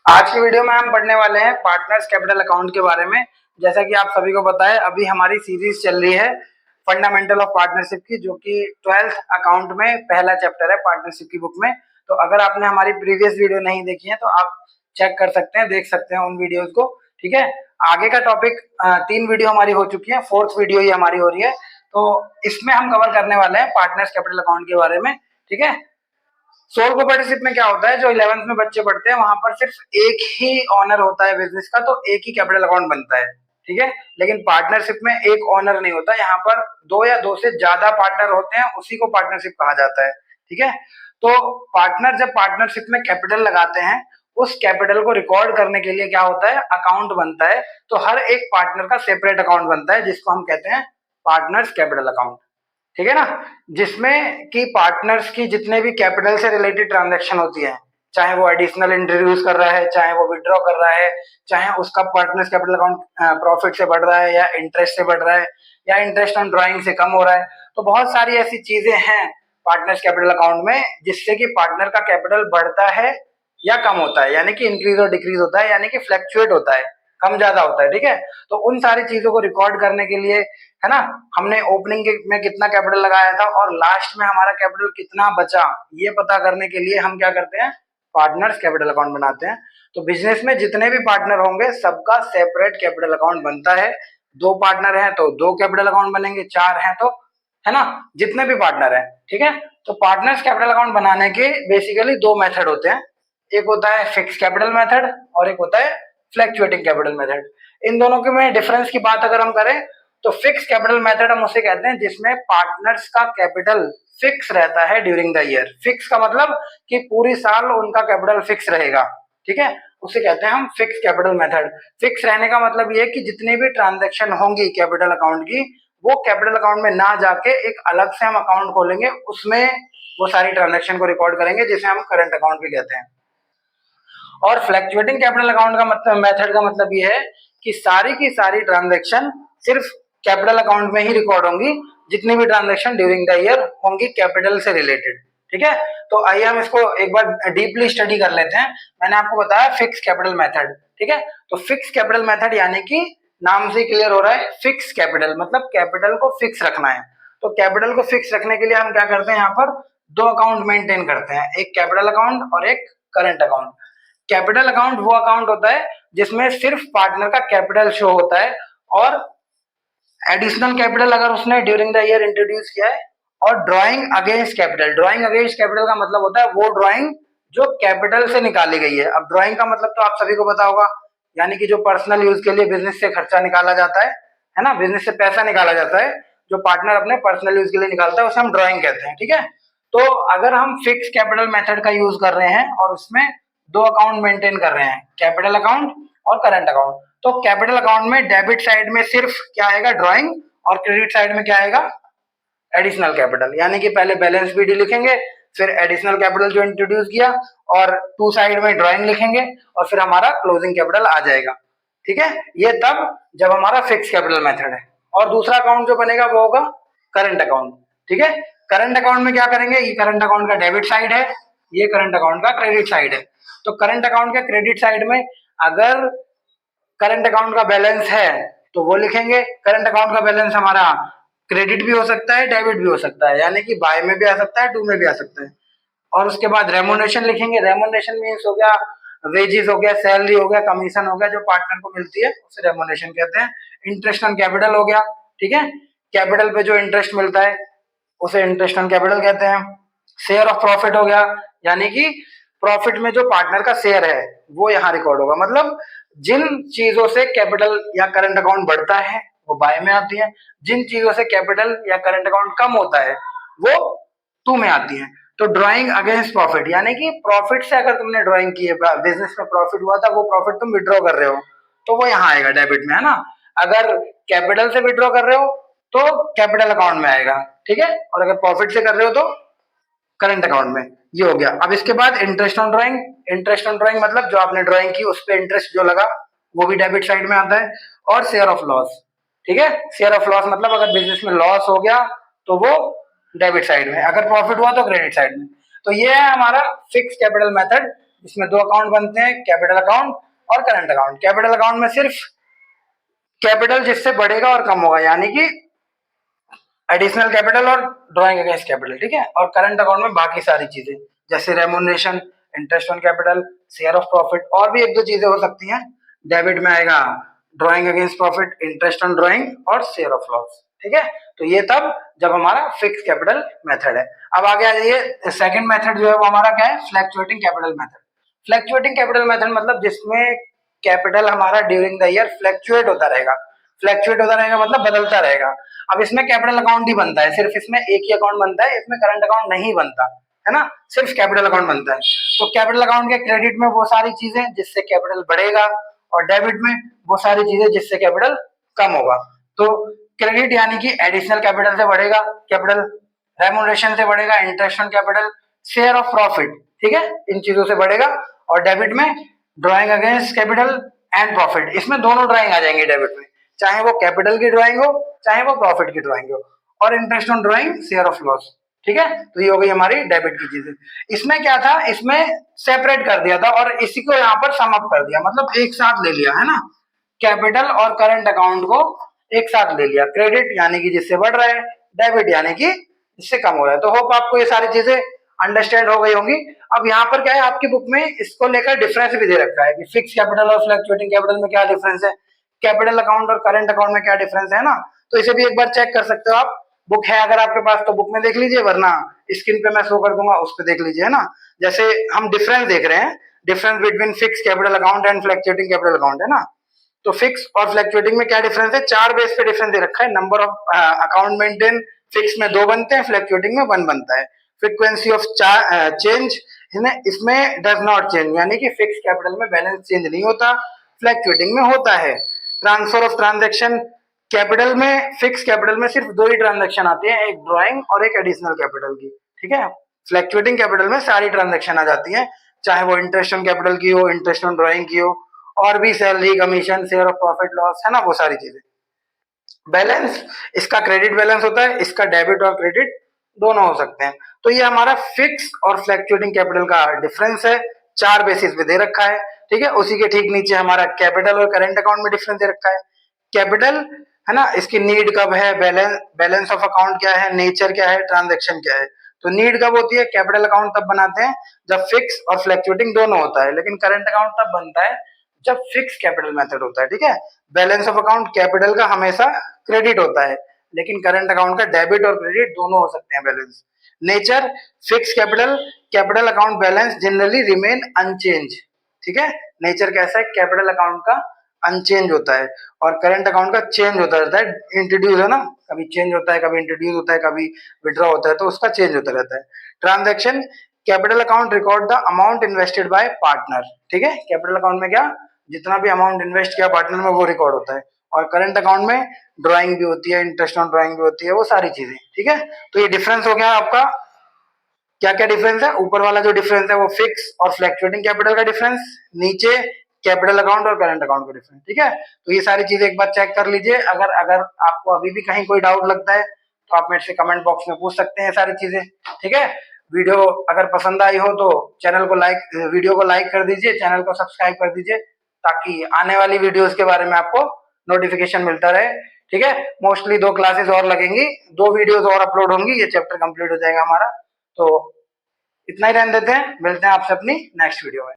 आज की वीडियो में हम पढ़ने वाले हैं पार्टनर्स कैपिटल अकाउंट के बारे में। जैसा कि आप सभी को पता है, अभी हमारी सीरीज चल रही है फंडामेंटल ऑफ पार्टनरशिप की, जो कि 12th अकाउंट में पहला चैप्टर है पार्टनरशिप की बुक में। तो अगर आपने हमारी प्रीवियस वीडियो नहीं देखी है तो आप चेक कर सकते हैं, देख सकते हैं उन वीडियोज को। ठीक है, आगे का टॉपिक 3 वीडियो हमारी हो चुकी है, 4th वीडियो ये हमारी हो रही है। तो इसमें हम कवर करने वाले हैं पार्टनर्स कैपिटल अकाउंट के बारे में। ठीक है, सोल कोऑपरेटिव में क्या होता है, जो 11th में बच्चे पढ़ते हैं वहां पर सिर्फ एक ही ऑनर होता है बिजनेस का, तो एक ही कैपिटल अकाउंट बनता है। ठीक है, लेकिन पार्टनरशिप में एक ऑनर नहीं होता, यहाँ पर 2 या 2 से ज्यादा पार्टनर होते हैं, उसी को पार्टनरशिप कहा जाता है। ठीक है, तो पार्टनर जब पार्टनरशिप में कैपिटल लगाते हैं, उस कैपिटल को रिकॉर्ड करने के लिए क्या होता है, अकाउंट बनता है। तो हर एक पार्टनर का सेपरेट अकाउंट बनता है, जिसको हम कहते हैं पार्टनर्स कैपिटल अकाउंट। ठीक है ना, जिसमें कि पार्टनर्स की जितने भी कैपिटल से रिलेटेड ट्रांजैक्शन होती है, चाहे वो एडिशनल इंट्रोड्यूस कर रहा है, चाहे वो विड्रॉ कर रहा है, चाहे उसका पार्टनर्स कैपिटल अकाउंट प्रॉफिट से बढ़ रहा है या इंटरेस्ट से बढ़ रहा है या इंटरेस्ट ऑन ड्राइंग से कम हो रहा है, तो बहुत सारी ऐसी चीजें हैं पार्टनर्स कैपिटल अकाउंट में जिससे कि पार्टनर का कैपिटल बढ़ता है या कम होता है, यानी कि इंक्रीज और डिक्रीज होता है, यानी कि फ्लक्चुएट होता है, कम ज्यादा होता है। ठीक है, तो उन सारी चीजों को रिकॉर्ड करने के लिए, है ना, हमने ओपनिंग में कितना कैपिटल लगाया था और लास्ट में हमारा कैपिटल कितना बचा, ये पता करने के लिए हम क्या करते हैं, पार्टनर्स कैपिटल अकाउंट बनाते हैं। तो बिजनेस में जितने भी पार्टनर होंगे सबका सेपरेट कैपिटल अकाउंट बनता है। 2 पार्टनर हैं तो 2 कैपिटल अकाउंट बनेंगे, 4 हैं तो, है ना, जितने भी पार्टनर हैं। ठीक है, तो पार्टनर्स कैपिटल अकाउंट बनाने के बेसिकली 2 मेथड होते हैं। एक होता है फिक्स कैपिटल मेथड और एक होता है फ्लक्चुएटिंग कैपिटल मेथड। इन दोनों के में डिफरेंस की बात अगर हम करें तो फिक्स कैपिटल मेथड हम उसे कहते हैं जिसमें पार्टनर्स का कैपिटल फिक्स रहता है ड्यूरिंग द ईयर। फिक्स का मतलब कि पूरी साल उनका कैपिटल फिक्स रहेगा। ठीक है, उसे कहते हैं हम फिक्स कैपिटल मेथड। फिक्स रहने का मतलब ये कि जितनी भी ट्रांजैक्शन होंगी कैपिटल अकाउंट की, वो कैपिटल अकाउंट में ना जाके एक अलग से हम अकाउंट खोलेंगे, उसमें वो सारी ट्रांजैक्शन को रिकॉर्ड करेंगे, जिसे हम करंट अकाउंट भी कहते हैं। और फ्लक्चुएटिंग कैपिटल अकाउंट का मतलब, मेथड का मतलब ये है कि सारी की सारी ट्रांजैक्शन सिर्फ कैपिटल अकाउंट में ही रिकॉर्ड होंगी, जितनी भी ट्रांजैक्शन ड्यूरिंग द ईयर होंगी कैपिटल से रिलेटेड। ठीक है, तो आइए हम इसको एक बार डीपली स्टडी कर लेते हैं। मैंने आपको बताया फिक्स कैपिटल मेथड। ठीक है, तो फिक्स कैपिटल मेथड यानी कि नाम से क्लियर हो रहा है, फिक्स कैपिटल मतलब कैपिटल को फिक्स रखना है। तो कैपिटल को फिक्स रखने के लिए हम क्या करते हैं, यहाँ पर 2 अकाउंट मेंटेन करते हैं, एक कैपिटल अकाउंट और एक करंट अकाउंट। कैपिटल अकाउंट वो अकाउंट होता है जिसमें सिर्फ पार्टनर का कैपिटल शो होता है, और एडिशनल कैपिटल अगर उसने ड्यूरिंग द ईयर इंट्रोड्यूस किया है, और drawing against capital. Drawing against capital का मतलब होता है वो ड्राइंग जो कैपिटल से निकाली गई है। अब ड्राइंग का मतलब तो आप सभी को पता होगा, यानी कि जो पर्सनल यूज के लिए बिजनेस से खर्चा निकाला जाता है ना, बिजनेस से पैसा निकाला जाता है, जो पार्टनर अपने पर्सनल यूज के लिए निकालता है, उसे हम ड्राइंग कहते हैं। ठीक है, तो अगर हम फिक्स कैपिटल मेथड का यूज कर रहे हैं और उसमें 2 अकाउंट मेंटेन कर रहे हैं, कैपिटल अकाउंट और करंट अकाउंट, तो कैपिटल अकाउंट में डेबिट साइड में सिर्फ क्या आएगा, ड्राइंग, और क्रेडिट साइड में क्या आएगा, एडिशनल कैपिटल। यानी कि पहले बैलेंस शीट लिखेंगे, फिर एडिशनल कैपिटल जो इंट्रोड्यूस किया, और 2 साइड में ड्राइंग लिखेंगे, और फिर हमारा क्लोजिंग कैपिटल आ जाएगा। ठीक है, ये तब जब हमारा फिक्स कैपिटल मेथड है। और दूसरा अकाउंट जो बनेगा वो होगा करंट अकाउंट। ठीक है, करंट अकाउंट में क्या करेंगे, ये करंट अकाउंट का डेबिट साइड है, ये करंट अकाउंट का क्रेडिट साइड है। तो करंट अकाउंट के क्रेडिट साइड में अगर करंट अकाउंट का बैलेंस है तो वो लिखेंगे। करंट अकाउंट का बैलेंस हमारा क्रेडिट भी हो सकता है, डेबिट भी हो सकता है, यानी कि बाय में भी आ सकता है, टू में भी आ सकता है। और उसके बाद रेमुनरेशन लिखेंगे। रेमुनरेशन मीन्स हो गया वेजेस, हो गया सैलरी, हो गया कमीशन, हो गया जो पार्टनर को मिलती है, उसे रेमुनरेशन कहते हैं। इंटरेस्ट ऑन कैपिटल हो गया। ठीक है, कैपिटल पे जो इंटरेस्ट मिलता है उसे इंटरेस्ट ऑन कैपिटल कहते हैं। शेयर ऑफ प्रॉफिट हो गया, यानी कि प्रॉफिट में जो पार्टनर का शेयर है वो यहाँ रिकॉर्ड होगा। मतलब जिन चीजों से कैपिटल या करंट अकाउंट बढ़ता है वो बाय में आती है, जिन चीजों से कैपिटल या करंट अकाउंट कम होता है वो टू में आती है। तो ड्राइंग अगेंस्ट प्रॉफिट, यानी कि प्रॉफिट से अगर तुमने ड्राइंग की है, बिजनेस में प्रॉफिट हुआ था, वो प्रॉफिट तुम विड्रॉ कर रहे हो, तो वो यहाँ आएगा डेबिट में, है ना। अगर कैपिटल से विड्रॉ कर रहे हो तो कैपिटल अकाउंट में आएगा। ठीक है, और अगर प्रॉफिट से कर रहे हो तो करंट अकाउंट में। ये हो गया। अब इसके बाद interest on drawing. Interest on drawing मतलब जो आपने ड्राइंग की उस पर इंटरेस्ट जो लगा वो भी डेबिट साइड में आता है। और शेयर ऑफ लॉस। ठीक है, शेयर ऑफ लॉस मतलब अगर बिजनेस में लॉस हो गया तो वो डेबिट साइड में, अगर प्रॉफिट हुआ तो क्रेडिट साइड में। तो ये है हमारा फिक्स कैपिटल मेथड, इसमें दो अकाउंट बनते हैं, कैपिटल अकाउंट और करंट अकाउंट। कैपिटल अकाउंट में सिर्फ कैपिटल जिससे बढ़ेगा और कम होगा, यानी कि एडिशनल कैपिटल और ड्राइंग अगेंस्ट कैपिटल, ठीक है। और करंट अकाउंट में बाकी सारी चीजें जैसे remuneration, interest on capital, share of profit, और भी एक दो चीजें हो सकती हैं। डेबिट में आएगा drawing against profit, interest on drawing और शेयर ऑफ लॉस, ठीक है। तो ये तब जब हमारा फिक्स कैपिटल मेथड है। अब आगे आ जाइए, सेकंड मेथड जो है वो हमारा क्या है, fluctuating capital method. Fluctuating capital method मतलब जिसमें कैपिटल हमारा ड्यूरिंग द ईयर फ्लैक्चुएट होता रहेगा। फ्लैक्चुएट होता रहेगा मतलब बदलता रहेगा। अब इसमें कैपिटल अकाउंट ही बनता है, सिर्फ इसमें एक ही अकाउंट बनता है, इसमें करंट अकाउंट नहीं बनता है ना, सिर्फ कैपिटल अकाउंट बनता है। तो कैपिटल अकाउंट के क्रेडिट में वो सारी चीजें जिससे कैपिटल बढ़ेगा, और डेबिट में वो सारी चीजें जिससे कैपिटल कम होगा। तो क्रेडिट यानी कि एडिशनल कैपिटल से बढ़ेगा कैपिटल, रेमुनरेशन से बढ़ेगा, interest on capital, share of profit, ठीक है, इन चीजों से बढ़ेगा। और डेबिट में drawing against capital and profit, इसमें दोनों ड्राइंग आ जाएंगे डेबिट में, चाहे वो कैपिटल की ड्राइंग हो चाहे वो प्रॉफिट की ड्राइंग हो। और interest on drawing, share of loss, ठीक है। तो ये हो गई हमारी डेबिट की चीजें। इसमें क्या था, इसमें सेपरेट कर दिया था और इसी को यहाँ पर सम अप कर दिया, मतलब एक साथ ले लिया है ना, कैपिटल और करंट अकाउंट को एक साथ ले लिया। क्रेडिट यानी कि जिससे बढ़ रहा है, डेबिट यानी कि जिससे कम हो रहा है। तो होप आपको ये सारी चीजें अंडरस्टैंड हो गई होंगी। अब यहाँ पर क्या है, आपकी बुक में इसको लेकर डिफरेंस भी दे रखा है कि फिक्स कैपिटल और फ्लक्चुएटिंग कैपिटल में क्या डिफरेंस है, कैपिटल अकाउंट और करंट अकाउंट में क्या डिफरेंस है ना। तो इसे भी एक बार चेक कर सकते हो आप, बुक है अगर आपके पास तो बुक में देख लीजिए, वरना स्क्रीन पे मैं शो कर दूंगा उस पर देख लीजिए, है ना। जैसे हम डिफरेंस देख रहे हैं, difference between fix capital account and fluctuating capital account, है ना। तो फिक्स और फ्लक्चुएटिंग में क्या डिफरेंस है, चार बेस पे डिफरेंस दे रखा है। Number of account maintain, fix में 2 बनते हैं, फ्लक्चुएटिंग में 1 बनता है। फ्रीक्वेंसी ऑफ चेंज इसमें डज नॉट चेंज, यानी कि फिक्स कैपिटल में बैलेंस चेंज नहीं होता, फ्लक्चुएटिंग में होता है। ट्रांसफर ऑफ ट्रांजैक्शन, कैपिटल में, फिक्स कैपिटल में सिर्फ 2 ही ट्रांजैक्शन आती है, एक ड्राइंग और एक एडिशनल कैपिटल की, ठीक है। फ्लक्चुएटिंग कैपिटल में सारी ट्रांजैक्शन आ जाती है, चाहे वो इंटरेस्ट ऑन कैपिटल की हो, इंटरेस्ट ऑन ड्राइंग की हो, और भी salary, commission, share of profit loss, है ना, वो सारी चीजें। बैलेंस, इसका क्रेडिट बैलेंस होता है, इसका डेबिट और क्रेडिट दोनों हो सकते हैं। तो ये हमारा फिक्स और फ्लक्चुएटिंग कैपिटल का डिफरेंस है, 4 बेसिस पे दे रखा है, ठीक है। उसी के ठीक नीचे हमारा कैपिटल और करंट अकाउंट में डिफरेंस दे रखा है। कैपिटल है ना, इसकी नीड कब है, बैलेंस ऑफ अकाउंट क्या है, नेचर क्या है, ट्रांजैक्शन क्या है। तो नीड कब होती है, कैपिटल अकाउंट तब बनाते हैं जब फिक्स और फ्लक्चुएटिंग दोनों होता है, लेकिन करंट अकाउंट तब बनता है जब फिक्स कैपिटल मेथड होता है, ठीक है। बैलेंस ऑफ अकाउंट कैपिटल का हमेशा क्रेडिट होता है, लेकिन करंट अकाउंट का डेबिट और क्रेडिट दोनों हो सकते हैं balance. Nature, fix capital, capital account balance generally remain unchange, ठीक है। नेचर कैसा है, कैपिटल अकाउंट का अनचेंज होता है और करंट अकाउंट का चेंज होता रहता है, इंट्रोड्यूस है ना, कभी चेंज होता है, कभी इंट्रोड्यूस होता है, कभी विड्रॉ होता है, तो उसका चेंज होता रहता है। Transaction, capital account record the amount invested bye partner, ठीक है। कैपिटल अकाउंट में क्या, जितना भी अमाउंट इन्वेस्ट किया पार्टनर में वो रिकॉर्ड होता है। और करंट अकाउंट में ड्राइंग भी होती है, इंटरेस्ट ऑन ड्राइंग भी होती है, वो सारी चीजें, ठीक है। तो ये डिफरेंस हो गया आपका, क्या क्या डिफरेंस है। ऊपर वाला जो डिफरेंस है वो फिक्स और फ्लक्चुएटिंग कैपिटल का डिफरेंस, नीचे कैपिटल अकाउंट और करंट अकाउंट का डिफरेंस, ठीक है। तो ये सारी चीजें एक बार चेक कर लीजिए। अगर अगर आपको अभी भी कहीं कोई डाउट लगता है तो आप मेरे से कमेंट बॉक्स में पूछ सकते हैं सारी चीजें, ठीक है। वीडियो अगर पसंद आई हो तो चैनल को लाइक, वीडियो को लाइक कर दीजिए, चैनल को सब्सक्राइब कर दीजिए, ताकि आने वाली वीडियोस के बारे में आपको नोटिफिकेशन मिलता रहे, ठीक है। मोस्टली 2 क्लासेस और लगेंगी, 2 वीडियोस और अपलोड होंगी, ये चैप्टर कंप्लीट हो जाएगा हमारा। तो इतना ही रहने देते हैं, मिलते हैं आपसे अपनी नेक्स्ट वीडियो में।